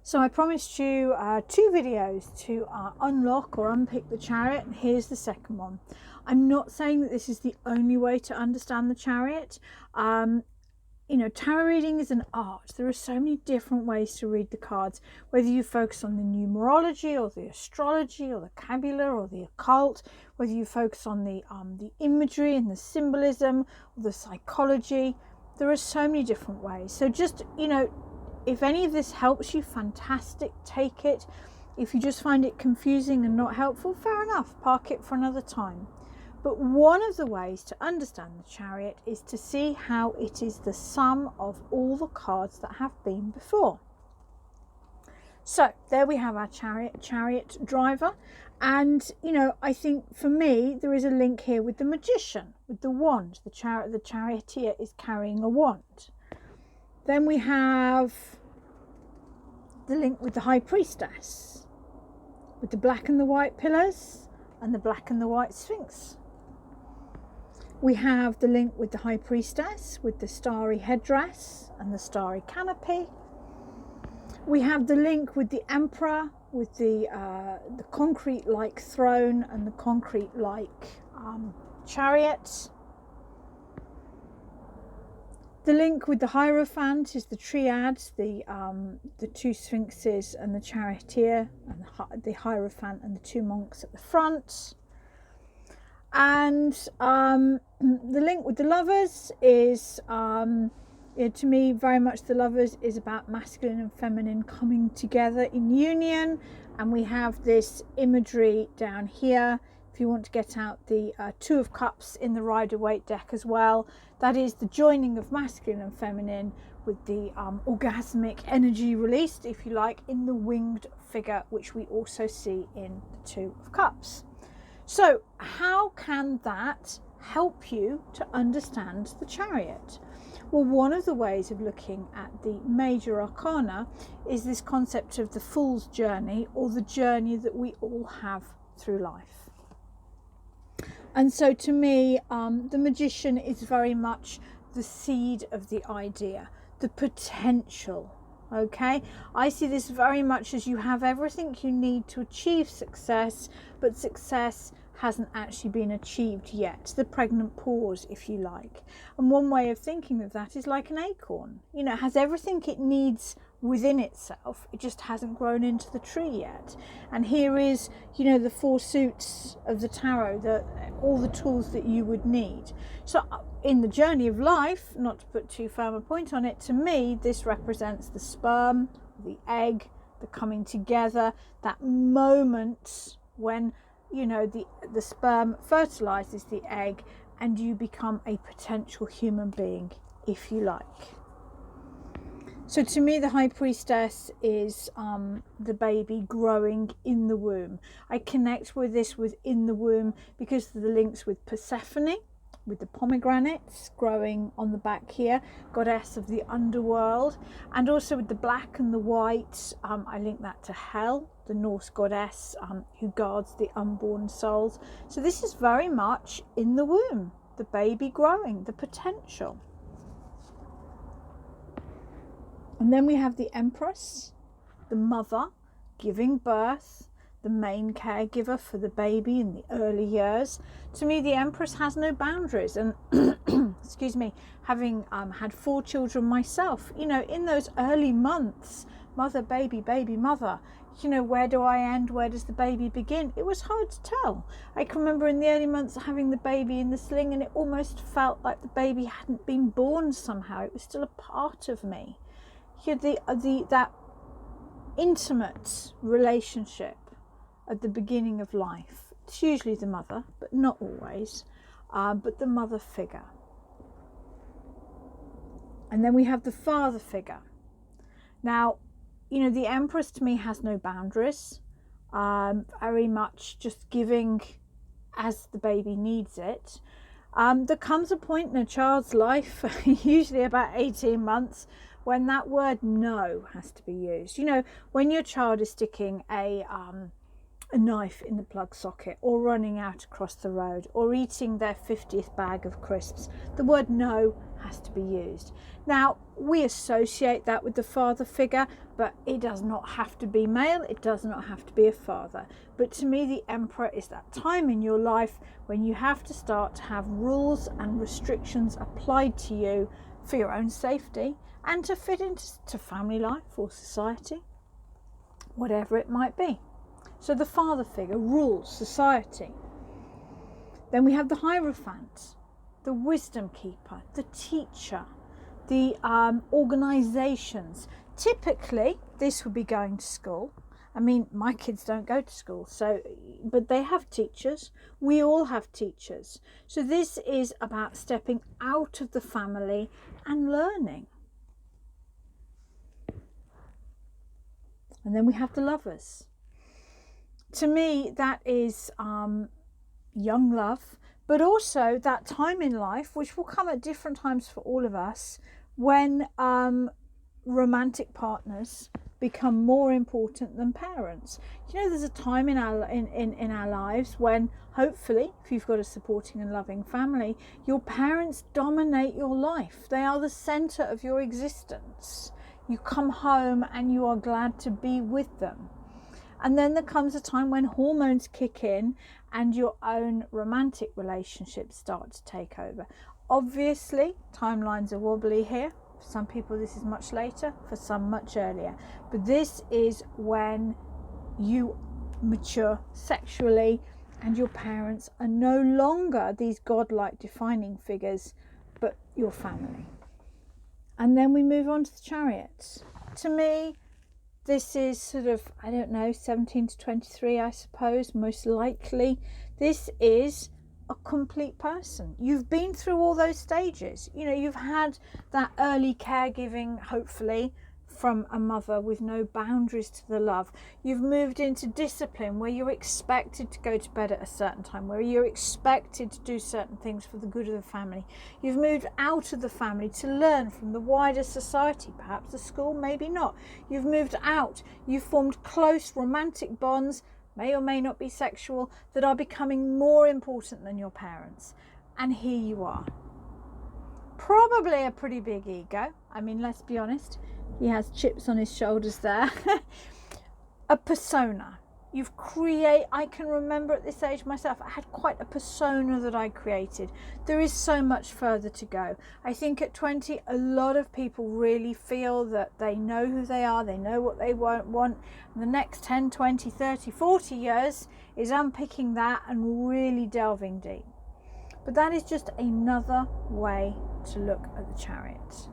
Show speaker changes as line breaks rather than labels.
So I promised you two videos to unlock or unpick the chariot, and here's the second one. I'm not saying that this is the only way to understand the chariot. Tarot reading is an art. There are so many different ways to read the cards, whether you focus on the numerology or the astrology or the Kabbalah or the occult, whether you focus on the imagery and the symbolism or the psychology. There are so many different ways. So just, if any of this helps you, fantastic, take it. If you just find it confusing and not helpful, fair enough, park it for another time. But one of the ways to understand the chariot is to see how it is the sum of all the cards that have been before. So there we have our chariot driver. And, I think for me, there is a link here with the magician, with the wand. The charioteer is carrying a wand. Then we have the link with the high priestess, with the black and the white pillars and the black and the white sphinx. We have the link with the high priestess, with the starry headdress and the starry canopy. We have the link with the emperor, with the concrete-like throne and the concrete-like chariot. The link with the Hierophant is the triad, the two sphinxes and the charioteer, and the Hierophant and the two monks at the front. And the link with the lovers is, to me, very much the lovers is about masculine and feminine coming together in union. And we have this imagery down here. If you want to get out the Two of Cups in the Rider-Waite deck as well, that is the joining of masculine and feminine with the orgasmic energy released, if you like, in the winged figure, which we also see in the Two of Cups. So how can that help you to understand the chariot? Well, one of the ways of looking at the major arcana is this concept of the fool's journey, or the journey that we all have through life. And so to me, the magician is very much the seed of the idea, the potential. Okay, I see this very much as you have everything you need to achieve success, but success hasn't actually been achieved yet. The pregnant pause, if you like. And one way of thinking of that is like an acorn. It has everything it needs within itself. It just hasn't grown into the tree yet. And here is, the four suits of the tarot, all the tools that you would need. So in the journey of life, not to put too firm a point on it, to me, this represents the sperm, the egg, the coming together, that moment when, the sperm fertilizes the egg and you become a potential human being, if you like. So to me, the high priestess is the baby growing in the womb. I connect with this within the womb because of the links with Persephone, with the pomegranates growing on the back here, goddess of the underworld, and also with the black and the white. I link that to Hel, the Norse goddess who guards the unborn souls. So this is very much in the womb, the baby growing, the potential. And then we have the Empress, the mother giving birth, the main caregiver for the baby in the early years. To me, the Empress has no boundaries. And excuse me, having had 4 children myself, in those early months, mother, baby, baby, mother, where do I end? Where does the baby begin? It was hard to tell. I can remember in the early months having the baby in the sling, and it almost felt like the baby hadn't been born somehow. It was still a part of me. That intimate relationship at the beginning of life. It's usually the mother, but not always, but the mother figure. And then we have the father figure. Now, the Empress to me has no boundaries, very much just giving as the baby needs it. There comes a point in a child's life, usually about 18 months, when that word no has to be used. When your child is sticking a a knife in the plug socket, or running out across the road, or eating their 50th bag of crisps. The word no has to be used. Now, we associate that with the father figure, but it does not have to be male, it does not have to be a father. But to me, the emperor is that time in your life when you have to start to have rules and restrictions applied to you for your own safety and to fit into family life or society, whatever it might be. So the father figure rules society. Then we have the Hierophant, the wisdom keeper, the teacher, the organisations. Typically, this would be going to school. I mean, my kids don't go to school, but they have teachers. We all have teachers. So this is about stepping out of the family and learning. And then we have the Lovers. To me, that is young love, but also that time in life, which will come at different times for all of us, when romantic partners become more important than parents. You know, there's a time in our lives when, hopefully, if you've got a supporting and loving family, your parents dominate your life. They are the centre of your existence. You come home and you are glad to be with them. And then there comes a time when hormones kick in and your own romantic relationships start to take over. Obviously, timelines are wobbly here. For some people this is much later, for some much earlier. But this is when you mature sexually and your parents are no longer these godlike defining figures, but your family. And then we move on to the Chariot. To me, this is sort of, 17 to 23, I suppose, most likely. This is a complete person. You've been through all those stages. You know, you've had that early caregiving, hopefully, from a mother with no boundaries to the love. You've moved into discipline where you're expected to go to bed at a certain time, where you're expected to do certain things for the good of the family. You've moved out of the family to learn from the wider society, perhaps the school, maybe not. You've moved out. You've formed close romantic bonds, may or may not be sexual, that are becoming more important than your parents. And here you are. Probably a pretty big ego. I mean, let's be honest. He has chips on his shoulders there. A persona. I can remember at this age myself, I had quite a persona that I created. There is so much further to go. I think at 20, a lot of people really feel that they know who they are, they know what they want. And the next 10, 20, 30, 40 years is unpicking that and really delving deep. But that is just another way to look at the Chariot.